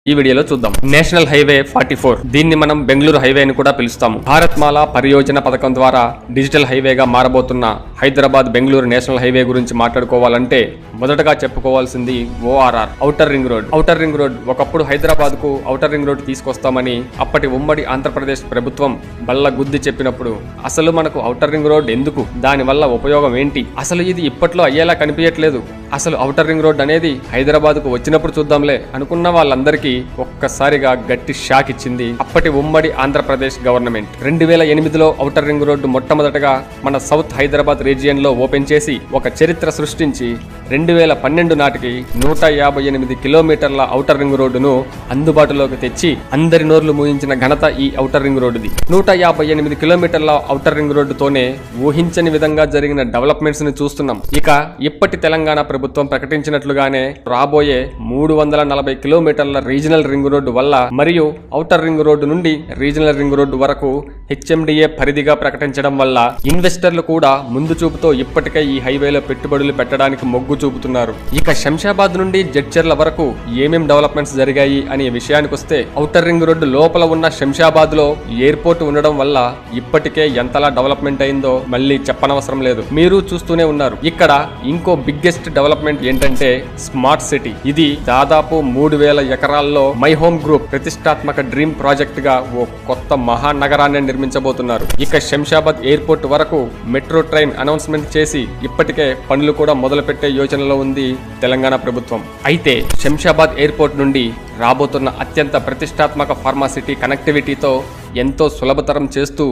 ఈ వీడియోలో చూద్దాం. నేషనల్ హైవే 44 దీన్ని మనం బెంగళూరు హైవే అని కూడా పిలుస్తాము. భారత్మాల పరియోజన పథకం ద్వారా డిజిటల్ హైవేగా మారబోతున్న హైదరాబాద్ బెంగళూరు నేషనల్ హైవే గురించి మాట్లాడుకోవాలంటే మొదటగా చెప్పుకోవాల్సింది ORR outer ring road. Outer ring road ఒకప్పుడు హైదరాబాద్ కు ఔటర్ రింగ్ రోడ్ తీసుకొస్తామని అప్పటి ఉమ్మడి ఆంధ్రప్రదేశ్ ప్రభుత్వం బల్ల గుద్ది చెప్పినప్పుడు అసలు మనకు ఔటర్ రింగ్ రోడ్ ఎందుకు, దాని వల్ల ఉపయోగం ఏంటి, అసలు ఇది ఇప్పట్లో అయ్యేలా కనిపించట్లేదు, అసలు ఔటర్ రింగ్ రోడ్ అనేది హైదరాబాద్ కు వచ్చినప్పుడు చూద్దాంలే అనుకున్న వాళ్ళందరికీ ఒక్కసారిగా గట్టి షాక్ ఇచ్చింది అప్పటి ఉమ్మడి ఆంధ్రప్రదేశ్ గవర్నమెంట్. 2008లో ఔటర్ రింగ్ రోడ్డు మొట్టమొదటగా మన సౌత్ హైదరాబాద్ రీజియన్ లో ఓపెన్ చేసి ఒక చరిత్ర సృష్టించి 2012 నాటికి 158 కిలోమీటర్ల ఔటర్ రింగ్ రోడ్డును అందుబాటులోకి తెచ్చి అందరి నోర్లు మూయించిన ఘనత ఈ ఔటర్ రింగ్ రోడ్డుది. 158 కిలోమీటర్ల ఔటర్ రింగ్ రోడ్డుతోనే ఊహించని విధంగా జరిగిన డెవలప్మెంట్స్ ని చూస్తున్నాం. ఇక ఇప్పటి తెలంగాణ ప్రభుత్వం ప్రకటించినట్లుగానే రాబోయే 340 కిలోమీటర్ల రీజనల్ రింగ్ రోడ్డు వల్ల మరియు ఔటర్ రింగ్ రోడ్డు నుండి రీజనల్ రింగ్ రోడ్డు వరకు HMDA పరిధిగా ప్రకటించడం వల్ల ఇన్వెస్టర్లు కూడా ముందు చూపుతో ఇప్పటికే ఈ హైవేలో పెట్టుబడులు పెట్టడానికి మొగ్గు చూపుతున్నారు. ఇక శంషాబాద్ నుండి జడ్చర్ల వరకు ఏమేం డెవలప్మెంట్స్ జరిగాయి అనే విషయానికి వస్తే ఔటర్ రింగ్ రోడ్డు లోపల ఉన్న శంషాబాద్ లో ఎయిర్పోర్ట్ ఉండడం వల్ల ఇప్పటికే ఎంతలా డెవలప్మెంట్ అయిందో మళ్ళీ చెప్పనవసరం లేదు, మీరు చూస్తూనే ఉన్నారు. ఇక్కడ ఇంకో బిగ్గెస్ట్ డెవలప్మెంట్ ఏంటంటే స్మార్ట్ సిటీ. ఇది దాదాపు 3000 ఎకరాల్లో మై హోమ్ గ్రూప్ ప్రతిష్టాత్మక డ్రీమ్ ప్రాజెక్ట్ గా ఓ కొత్త మహానగరాన్ని నిర్మించబోతున్నారు. ఇక శంషాబాద్ ఎయిర్పోర్ట్ వరకు మెట్రో ట్రైన్ అనౌన్స్మెంట్ చేసి ఇప్పటికే పనులు కూడా మొదలు పెట్టే యోచనలో ఉంది తెలంగాణ ప్రభుత్వం. అయితే శంషాబాద్ ఎయిర్పోర్ట్ నుండి రాబోతున్న అత్యంత ప్రతిష్టాత్మక ఫార్మాసిటీ కనెక్టివిటీతో ఎంతో సులభతరం చేస్తూ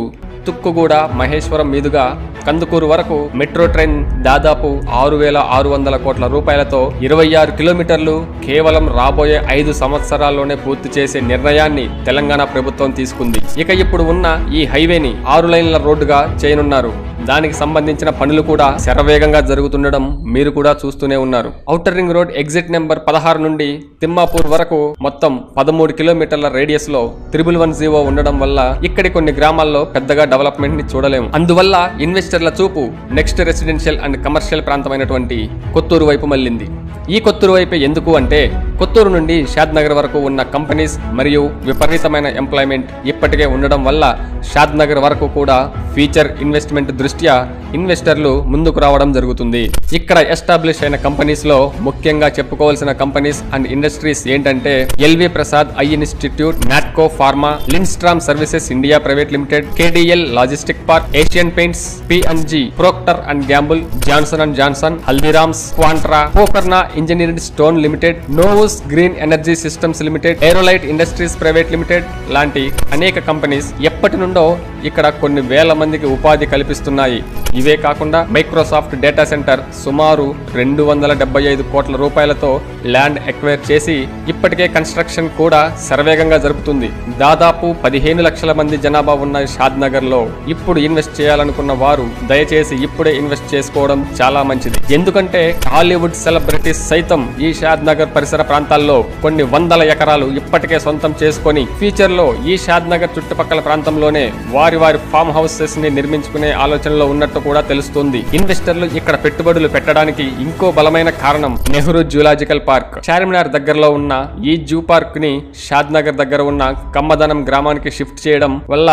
తుక్కుగూడ మహేశ్వరం మీదుగా కందుకూరు వరకు మెట్రో ట్రైన్ దాదాపు 6,600 కోట్ల రూపాయలతో 26 కిలోమీటర్లు కేవలం రాబోయే 5 సంవత్సరాల్లోనే పూర్తి చేసే నిర్ణయాన్ని తెలంగాణ ప్రభుత్వం తీసుకుంది. ఇక ఇప్పుడు ఉన్న ఈ హైవేని 6 లైన్ల రోడ్డుగా చేయనున్నారు. దానికి సంబంధించిన పనులు కూడా శరవేగంగా జరుగుతుండడం మీరు కూడా చూస్తూనే ఉన్నారు. Outer ring road exit number 16 నుండి తిమ్మాపూర్ వరకు మొత్తం 13 కిలోమీటర్ల రేడియస్ లో 1110 ఉండడం వల్ల ఇక్కడి కొన్ని గ్రామాల్లో పెద్దగా డెవలప్మెంట్ ని చూడలేము. అందువల్ల ఇన్వెస్టర్ల చూపు నెక్స్ట్ రెసిడెన్షియల్ అండ్ కమర్షియల్ ప్రాంతమైనటువంటి కొత్తూరు వైపు మళ్ళింది. ఈ కొత్తూరు వైపు ఎందుకు అంటే కొత్తూరు నుండి షాద్ నగర్ వరకు ఉన్న కంపెనీస్ మరియు విపరీతమైన ఎంప్లాయ్మెంట్ ఇప్పటికే ఉండడం వల్ల షాద్ నగర్ వరకు కూడా ఫ్యూచర్ ఇన్వెస్ట్మెంట్ దృష్ట్యా ఇన్వెస్టర్లు ముందుకు రావడం జరుగుతుంది. ఇక్కడ ఎస్టాబ్లిష్ అయిన కంపెనీస్ లో ముఖ్యంగా చెప్పుకోవాల్సిన కంపెనీస్ అండ్ ఇండస్ట్రీస్ ఏంటంటే LV Prasad Eye Institute, Natco Pharma, Linstrom Services India Private Limited, KDL Logistic Park, Asian Paints, P&G, Procter and Gamble, Johnson and Johnson, Haldiram's, Quantra, Pokarna Engineered Stone Limited, Novus Green Energy Systems Limited, Aerolite Industries Private Limited లాంటి అనేక companies ఎప్పటి నుండో ఇక్కడ కొన్ని వేల మందికి ఉపాధి కల్పిస్తున్నాయి. ఇవే కాకుండా మైక్రోసాఫ్ట్ డేటా సెంటర్ సుమారు 275 కోట్ల రూపాయలతో ల్యాండ్ ఎక్వైర్ చేసి ఇప్పటికే కన్స్ట్రక్షన్ కూడా శరవేగంగా జరుపుతుంది. దాదాపు 15 లక్షల మంది జనాభా ఉన్న షాద్ నగర్ లో ఇప్పుడు ఇన్వెస్ట్ చేయాలనుకున్న వారు దయచేసి ఇప్పుడే ఇన్వెస్ట్ చేసుకోవడం చాలా మంచిది. ఎందుకంటే హాలీవుడ్ సెలబ్రిటీస్ సైతం ఈ షాద్ నగర్ పరిసర ప్రాంతాల్లో కొన్ని వందల ఎకరాలు ఇప్పటికే సొంతం చేసుకొని ఫ్యూచర్ లో ఈ షాద్ నగర్ చుట్టుపక్కల ప్రాంతంలోనే వారి ఫామ్ హౌసెస్ ని నిర్మించుకునే ఆలోచనలో ఉన్నట్టు కూడా తెలుస్తుంది. ఇన్వెస్టర్లు ఇక్కడ పెట్టుబడులు పెట్టడానికి ఇంకో బలమైన కారణం నెహ్రూ జూలాజికల్ పార్క్. చార్మినార్ దగ్గరలో ఉన్న ఈ జూ పార్క్ ని షాద్ నగర్ దగ్గర ఉన్న కమ్మదనం గ్రామానికి షిఫ్ట్ చేయడం వల్ల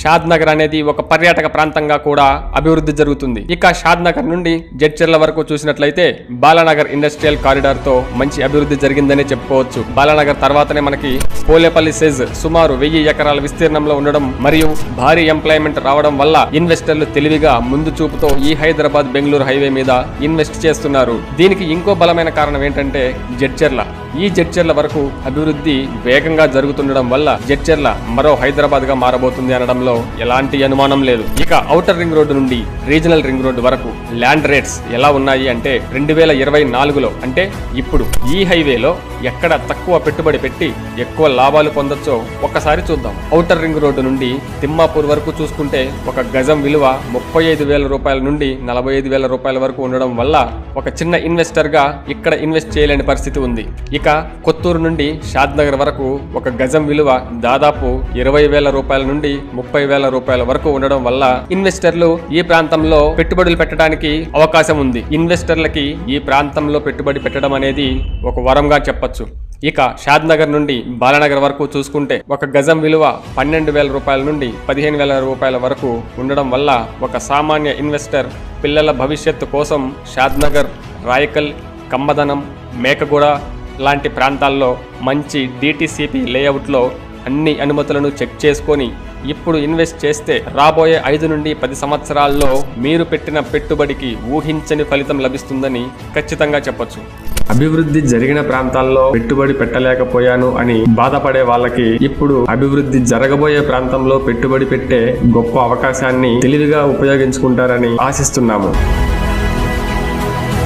షాద్ నగర్ అనేది ఒక పర్యాటక ప్రాంతంగా కూడా అభివృద్ధి జరుగుతుంది. ఇక షాద్ నగర్ నుండి జడ్చర్ల వరకు చూసినట్లయితే బాలానగర్ ఇండస్ట్రియల్ కారిడార్ తో మంచి అభివృద్ధి జరిగిందనే చెప్పుకోవచ్చు. బాలానగర్ తర్వాతనే మనకి పోలేపల్లి సెజ్ సుమారు 1000 ఎకరాల విస్తీర్ణంలో ఉండడం మరియు భారీ ఎంప్లాయ్మెంట్ రావడం వల్ల ఇన్వెస్టర్లు తెలివిగా ముందు చూపుతో ఈ హైదరాబాద్ బెంగళూరు హైవే మీద ఇన్వెస్ట్ చేస్తున్నారు. దీనికి ఇంకో బలమైన కారణం ఏంటంటే జడ్చర్ల. ఈ జడ్చర్ల వరకు అభివృద్ధి వేగంగా జరుగుతుండడం వల్ల జడ్చర్ల మరో హైదరాబాద్ గా మారబోతుంది అనడంలో ఎలాంటి అనుమానం లేదు. ఇక ఔటర్ రింగ్ రోడ్డు నుండి రీజనల్ రింగ్ రోడ్డు వరకు ల్యాండ్ రేట్స్ ఎలా ఉన్నాయి అంటే 2024లో అంటే ఇప్పుడు ఈ హైవేలో ఎక్కడ తక్కువ పెట్టుబడి పెట్టి ఎక్కువ లాభాలు పొందొచ్చో ఒక్కసారి చూద్దాం. ఔటర్ రింగ్ రోడ్డు నుండి తిమ్మాపూర్ వరకు చూసుకుంటే ఒక గజం విలువ 35,000 రూపాయల నుండి 45,000 రూపాయల వరకు ఉండడం వల్ల ఒక చిన్న ఇన్వెస్టర్ గా ఇక్కడ ఇన్వెస్ట్ చేయలేని పరిస్థితి ఉంది. ఇక కొత్తూరు నుండి షాద్ నగర్ వరకు ఒక గజం విలువ దాదాపు 20,000 రూపాయల నుండి 30,000 రూపాయల వరకు ఉండడం వల్ల ఇన్వెస్టర్లు ఈ ప్రాంతంలో పెట్టుబడులు పెట్టడానికి అవకాశం ఉంది. ఇన్వెస్టర్లకి ఈ ప్రాంతంలో పెట్టుబడి పెట్టడం అనేది ఒక వరంగా చెప్పొచ్చు. ఇక షాద్ నగర్ నుండి బాలానగర్ వరకు చూసుకుంటే ఒక గజం విలువ 12,000 రూపాయల నుండి 15,000 రూపాయల వరకు ఉండడం వల్ల ఒక సామాన్య ఇన్వెస్టర్ పిల్లల భవిష్యత్తు కోసం షాద్ నగర్, రాయకల్, కమ్మదనం, మేకగూడ లాంటి ప్రాంతాల్లో మంచి DTCP లేఅవుట్లో అన్ని అనుమతులను చెక్ చేసుకొని ఇప్పుడు ఇన్వెస్ట్ చేస్తే రాబోయే 5 నుండి 10 సంవత్సరాల్లో మీరు పెట్టిన పెట్టుబడికి ఊహించని ఫలితం లభిస్తుందని ఖచ్చితంగా చెప్పొచ్చు. అభివృద్ధి జరిగిన ప్రాంతాల్లో పెట్టుబడి పెట్టలేకపోయాను అని బాధపడే వాళ్ళకి ఇప్పుడు అభివృద్ధి జరగబోయే ప్రాంతంలో పెట్టుబడి పెట్టే గొప్ప అవకాశాన్ని తెలివిగా ఉపయోగించుకుంటారని ఆశిస్తున్నాము.